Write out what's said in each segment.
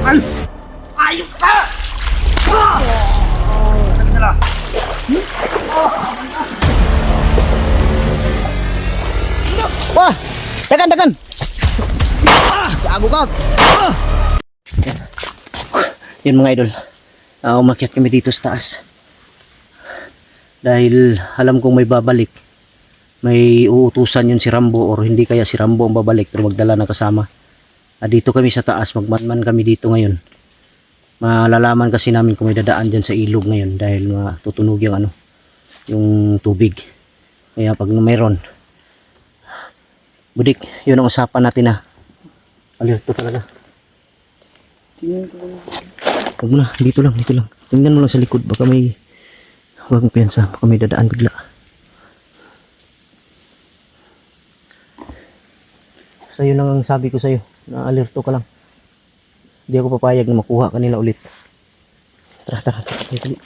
Ay! Ayos ka! Sakit na lang. Wah! Dagan, dagan! Gago ka! Yan mga idol. Umakyat kami dito sa taas. Dahil alam kong may babalik. May uutusan yun si Rambo or hindi kaya si Rambo ang babalik pero magdala ng kasama. Dito kami sa taas. Magmanman kami dito ngayon. Malalaman kasi namin kung may dadaan dyan sa ilog ngayon dahil matutunog yung yung tubig. Kaya pag mayroon, Budik, yun ang usapan natin na. Alerto talaga. Huwag mo na, dito lang, dito lang. Tingnan mo lang sa likod, baka may, huwag mong piyansa, baka may dadaan bigla. Sa'yo lang ang sabi ko sa'yo, na alerto ka lang. Hindi ako papayag na makuha kanila ulit. Tara, tara, tara, dali.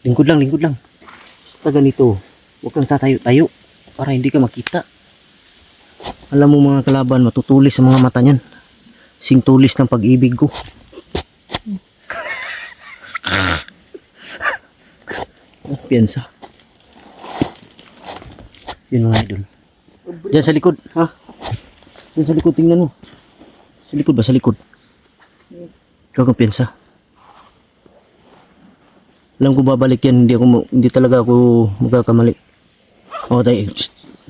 Lingkod lang, lingkod lang. Basta ganito, huwag kang tatayo-tayo para hindi ka makita. Alam mo mga kalaban, matutulis sa mga mata niyan. Singtulis ng pag-ibig ko. Piyansa. Yun mga idol. Diyan sa likod, ha? Diyan sa likod, tingnan mo. Sa likod ba? Sa likod. Ikaw kang piyansa. Alam ko babalik yan, hindi talaga ako magkakamali. O tayo,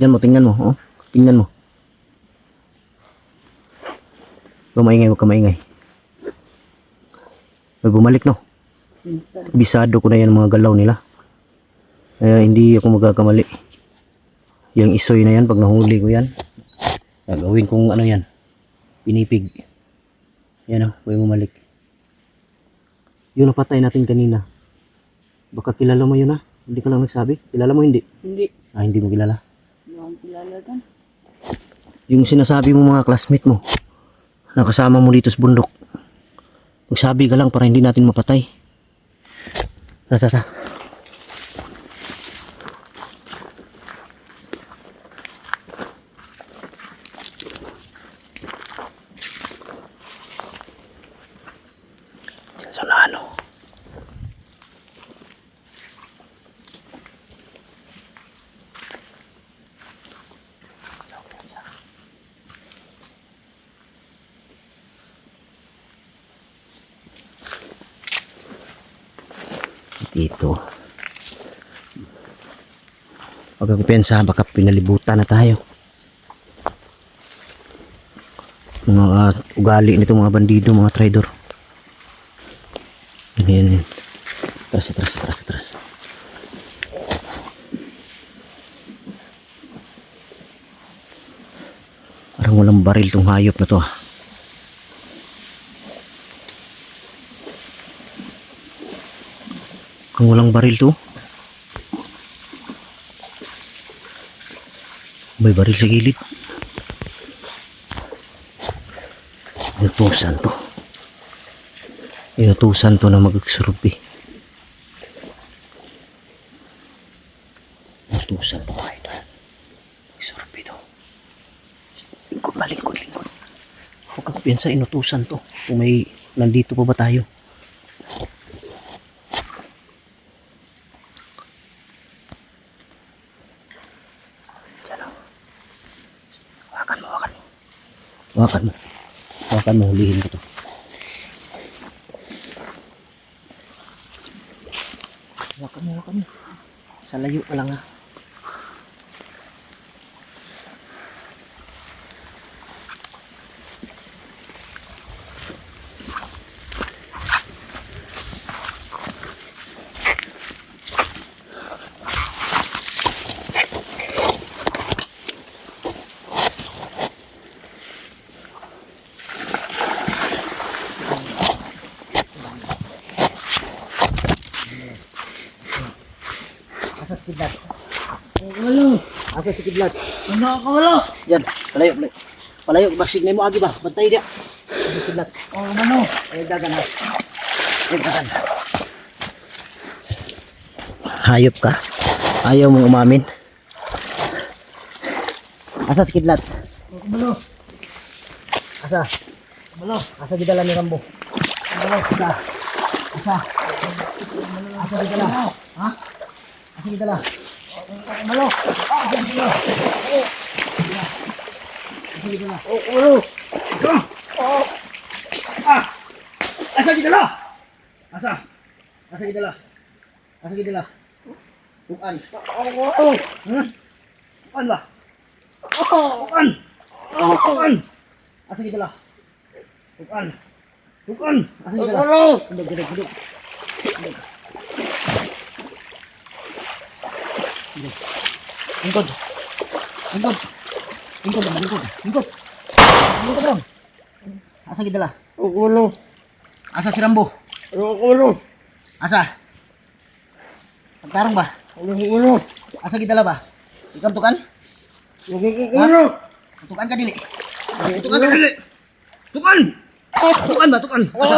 diyan mo, tingnan mo, oh. Tingnan mo. Huwag maingay, huwag ka maingay. May bumalik, no? Bisado ko na yan mga galaw nila. Kaya hindi ako magkakamali. Yung isoy na yan, pag nahuli ko yan, gagawin kong ano yan, pinipig. Yan o, huwag bumalik. Yun napatay natin kanina. Baka kilala mo yun, ha? Hindi ka lang nagsabi. Kilala mo hindi? Hindi. Hindi mo kilala. Hindi akong kilala doon. Yung sinasabi mo mga classmate mo, nakasama mo dito sa bundok. Magsabi ka lang para hindi natin mapatay. Tata. Diyan sa ano. Dito. Huwag ako pensa, baka pinalibutan na tayo. Mga ugali nito mga bandido, mga traidor. Yan. Atras. Parang walang baril tong hayop na to, ah. Kung walang baril to, may baril sa gilid. Inutusan to na magsurbi. Inutusan to kahit magsurbi to. Lingkod. Huwag kang piyansa, inutusan to. Kung may nandito pa ba tayo. Hawakan mo, hulihin ko to. Hawakan mo. Sa layo ka lang, ha. Asa si Kidlat? Ano ako wala? Yan, palayo. Palayo, basig na mo agi ba? Bantay dia. Kidlat. Oh, ano? Ay, dagan ha. Ay, dagan. Hayop ka. Ayaw mong umamin. Asa si Kidlat? Ano? Asa? Ano? Asa gidala ni Rambo? Ano? Asa? Asa? Asa gidala? Ha? Asa gidala? Ano? Asa gidala? Ano? Asa gidala? Asa? Asa gidala? Asa gidala? Bukan. Bukan ba? Bukan. Bukan. Asa gidala? Bukan. Bukan. Asa gidala? Hindog, hindog, hindog. Lingkod. Lingkod. Lingkod, lingkod. Lingkod. Lingkod ka ron. Asa gidala? Ulo. Asa si Rambo? Ulo. Asa? Pagkarong ba? Ulo. Asa gidala ba? Ikaw tukan? Ulo. Tukan ka dili. Tukan ka dili. Tukan! Tukan ba? Tukan. Asa?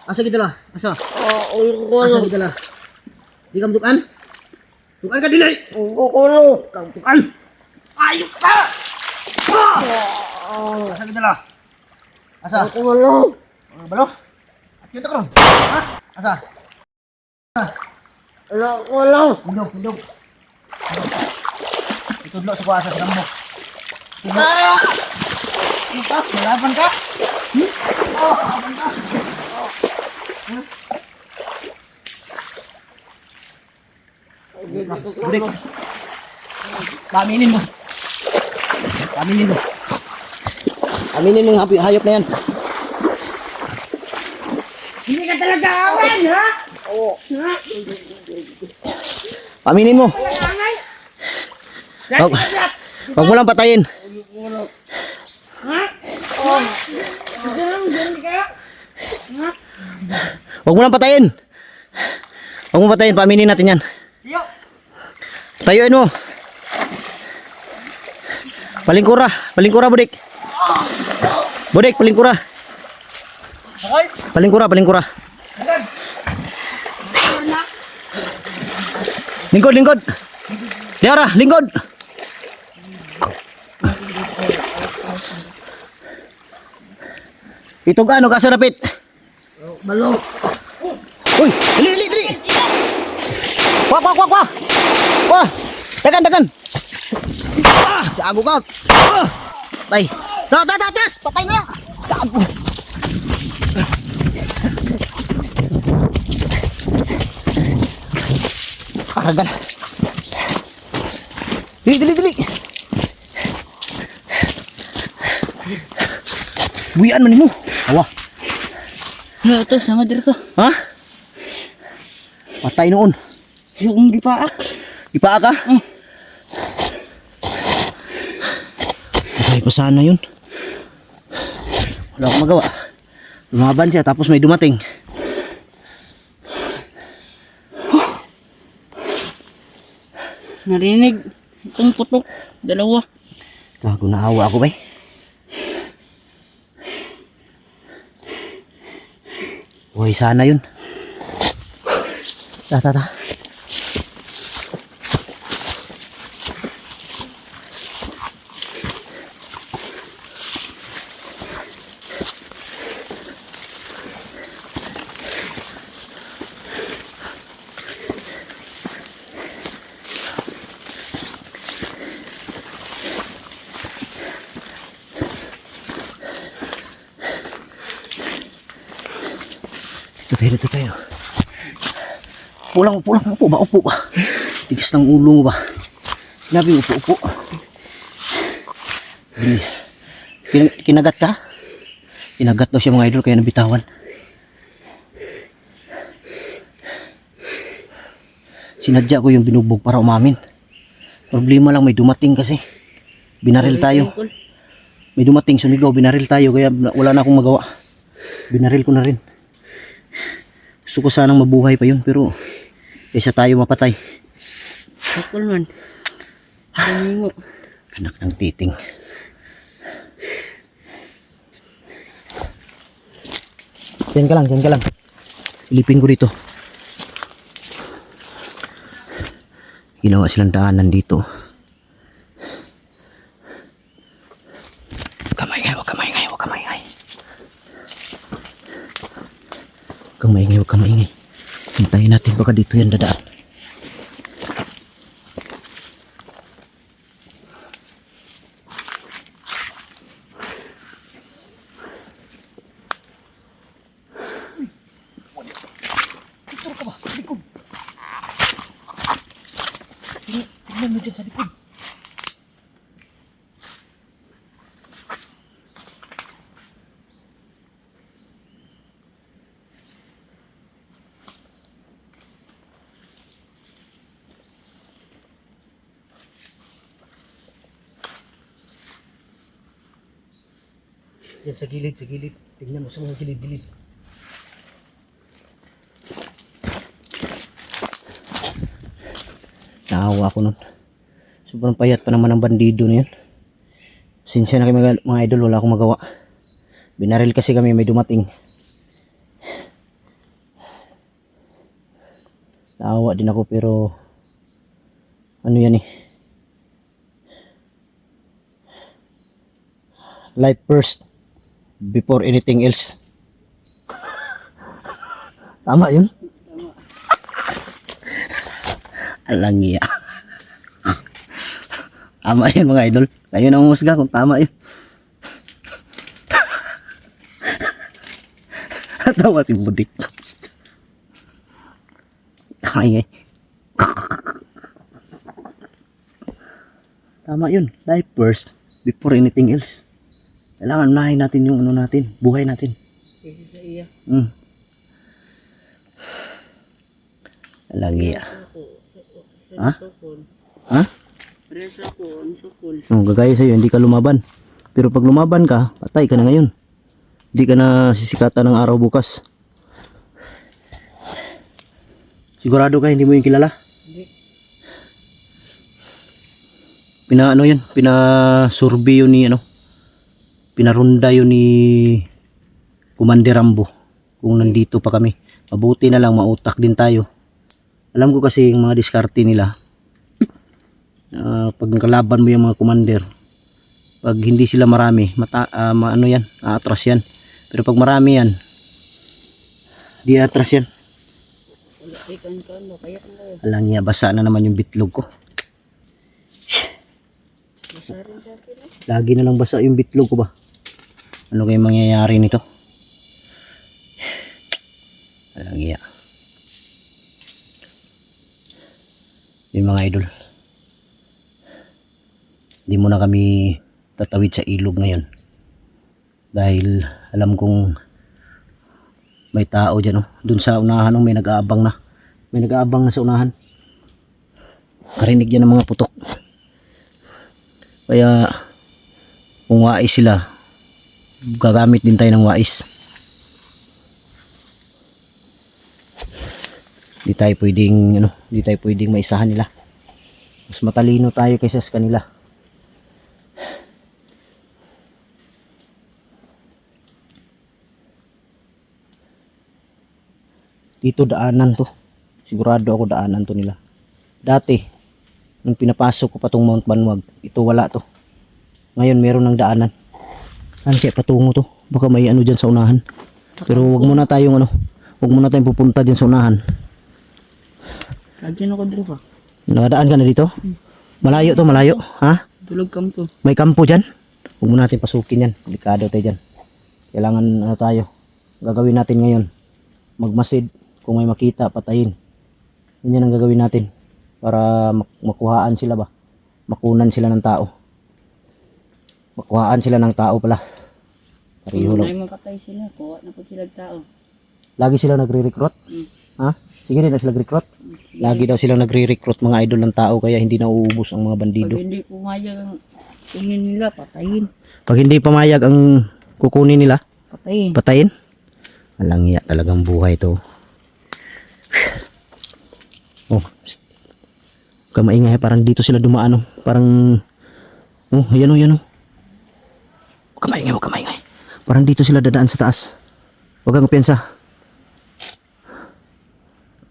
Asa gidala? Asa? Asa gidala? Ikaw tukan? Tukan ka dili. Ulo. Ikaw tukan. Ayok ka! Asa gidala? Asa? Ulo. Balo? Kita ka ron. Ha? Asa? Ulo. Hindog, hindog. Itudlo sa kuasa sa Rambo. Ika, malaban ka? Malaban ka? Budik. Paminin mo. Paminin mo. Aminin mo yung hayop na yan. Hindi ka talaga awan, ha? Oo. Paminin mo. Wag, wag mo lang patayin. Ha? Diyan ka? Ha? Wag mo lang patayin. Wag mo patayin. Paminin natin yan. Yo. Tayuin mo. Palingkura. Palingkura, Budik. Budik, palingkura. Okay. Palingkura, palingkura. Lingkod, lingkod. Tiara, lingkod. Itog ano ka sa rapit? Balo. Uy, dili, dili, dili. Wah, wah, wah, wah. Wah, dagan, dagan. Ah, gago ka. Ah, tay. Tas, patay na. Gago. Aragan. Dili, dili, dili. Buyan man mo. Awa. Ito, sama dito. Ha? Patay noon. Yung gipaak. Ipaa ka? Patay pa sana yun. Wala akong magawa. Lumaban siya tapos may dumating. Narinig. Itong putok. Dalawa. Gago, naawa ako ba eh. Uy, sana yun. Ta. Dito tayo. Pulang, upo ba? Tigas ng ulo mo ba? Sinabi, upo. Kinagat ka? Kinagat daw siya mga idol, kaya nabitawan. Sinadya ko yung binubog para umamin. Problema lang, may dumating kasi. Binaril tayo. May dumating, sumigaw, binaril tayo, kaya wala na akong magawa. Binaril ko na rin. Gusto ko sanang mabuhay pa yun, pero kaysa tayo mapatay. Bakul man. Domingo. Anak ng titing. Diyan ka lang, diyan ka lang. Silipin ko dito. Ginawa silang daanan dito. Huwag ka maingay, huwag ka maingay, huwag ka maingay. Huwag ka maingay, huwag ka maingay. Hintayin natin baka dito yan dadaan. Tingnan mo dyan sa likod. Yan sa gilid, sa gilid. Tingnan mo sa mga gilid-gilid. Naawa ako nun. Sobrang payat pa naman ang bandido na yan. Sinsya na kayo mga idol, wala akong magawa. Binaril kasi kami, may dumating. Naawa din ako pero ano yan eh. Life first before anything else. Tama yun? Alang iya. Tama yun mga idol. Kayo na umusga kung tama yun. Tawa si Budik. Ay, tama yun. Life first before anything else. Kailangan unahin natin yung ano natin. Buhay natin. Kasi sa iya. Alang iya. Ha? Sukol. Ha? Presa ko, ang sukol. Gagaya sa'yo, hindi ka lumaban. Pero pag lumaban ka, patay ka na ngayon. Hindi ka na sisikatan ng araw bukas. Sigurado ka, hindi mo yung kilala? Hindi. Ano yun? Pina-survey yun ni ano? Pinarunda yun ni Commander Rambo. Kung nandito pa kami. Mabuti na lang, mautak din tayo. Alam ko kasi yung mga diskarte nila. Pag kalaban mo yung mga commander, pag hindi sila marami, ano yan, aatras yan. Pero pag marami yan, di atras yan. Alang niya, basa na naman yung bitlog ko. Lagi na lang basa yung bitlog ko ba? Ano kayong mangyayari nito? Alang niya. Yung mga idol, di mo na kami tatawid sa ilog ngayon dahil alam kong may tao dyan, oh. Dun sa unahan, oh, may nag-aabang na sa unahan. Karinig yan ng mga putok, kaya kung wais sila, gagamit din tayo ng wais. Di tayo pwedeng maisahan nila. Mas matalino tayo kaysa sa kanila. Dito daanan to. Sigurado ako daanan to nila. Dati, nung pinapasok ko pa tong Mount Banwag, ito wala to. Ngayon meron ng daanan. Ano kaya patungo to? Baka may ano dyan sa unahan. Pero wag muna tayong pupunta dyan sa unahan. Lagyan ako dito pa. Nakadaan ka na dito? Malayo to, malayo. Ha? Tulog kam to. May kampo dyan? Huwag mo natin pasukin yan. Delikado tayo dyan. Kailangan tayo. Gagawin natin ngayon. Magmasid. Kung may makita, patayin. Yan ang gagawin natin. Para makuhaan sila ba? Makunan sila ng tao. Makuhaan sila ng tao pala. Pariho lang. Kung makatay sila, kuha na po sila tao. Lagi sila nagre-recruit? Ha? Sige rin na sila nagre-recruit? Lagi daw silang nagre-recruit mga idol ng tao kaya hindi nauubos ang mga bandido. Pag hindi pumayag ang kunin nila, patayin. Pag hindi pamayag ang kukunin nila, Patayin. patayin? Alang iya talagang buhay to. Oh, psst. Huwag ka maingay, parang dito sila dumaan, oh. Parang, oh, yan oh, yan oh. Huwag ka maingay, huwag ka maingay. Parang dito sila dadaan sa taas. Huwag kang piyansa.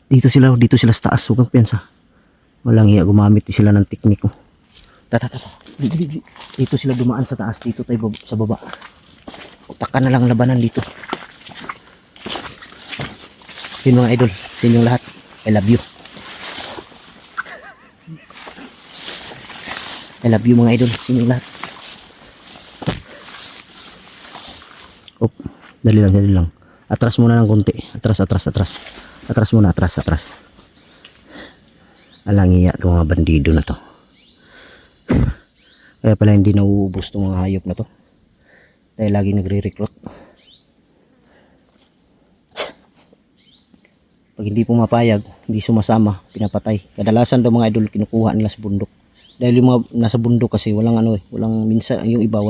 Dito sila sa taas. Huwag kang piyansa. Walang iya, gumamit sila ng teknik ko. Tata. Dito sila dumaan sa taas. Dito tayo sa baba. Utakan na lang labanan dito. Yun mga idol, sa inyong lahat, I love you. I love you mga idol, sa inyong lahat. Op, dali lang. Atras muna ng konti. Atras. Atras muna. Alangiya itong mga bandido na to. Kaya pala hindi nauubos itong mga hayop na to. Dahil lagi nagre-recruit. Pag hindi pumapayag, hindi sumasama, pinapatay. Kadalasan daw mga idol kinukuha nila sa bundok. Dahil yung mga nasa bundok kasi walang walang minsan yung iba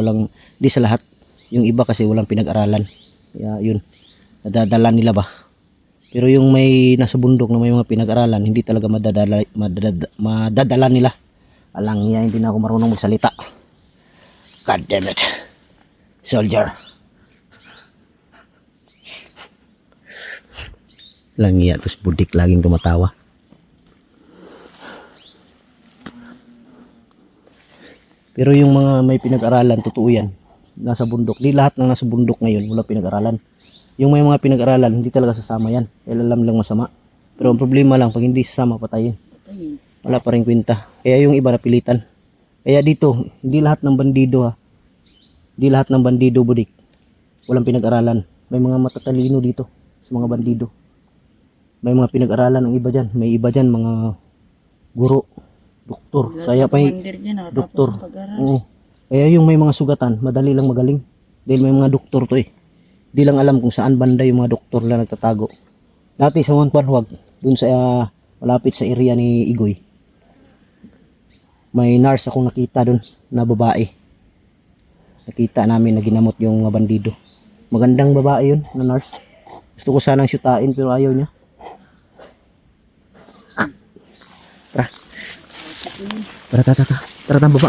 di sa lahat. Yung iba kasi walang pinag-aralan. Kaya yun, nadadala nila ba. Pero yung may nasa bundok na may mga pinag-aralan, hindi talaga madadala nila. Alang niya, hindi na ako marunong magsalita. God damn it. Soldier. Langiya, terus budik laging tumatawa. Pero yung mga may pinag-aralan, totoo yan. Nasa bundok. Di lahat ng nasa bundok ngayon, wala pinag-aralan. Yung may mga pinag-aralan, hindi talaga sasama yan. Dahil alam lang masama. Pero ang problema lang, pag hindi sasama, patayin. Wala pa rin kwenta. Kaya yung iba napilitan. Kaya dito, hindi lahat ng bandido Hindi lahat ng bandido budik. Walang pinag-aralan. May mga matatalino dito sa mga bandido. May mga pinag-aralan ang iba dyan. May iba dyan mga guro, doktor. Kaya pa doktor. Oo. Kaya yung may mga sugatan, madali lang magaling. Dahil may mga doktor to eh. Di lang alam kung saan banda yung mga doktor na nagtatago. Dati sa Manparwag, dun sa malapit sa area ni Igoy. May nurse akong nakita dun na babae. Nakita namin na ginamot yung mga bandido. Magandang babae yun na nurse. Gusto ko sanang syutain pero ayaw niya. Tara, baba.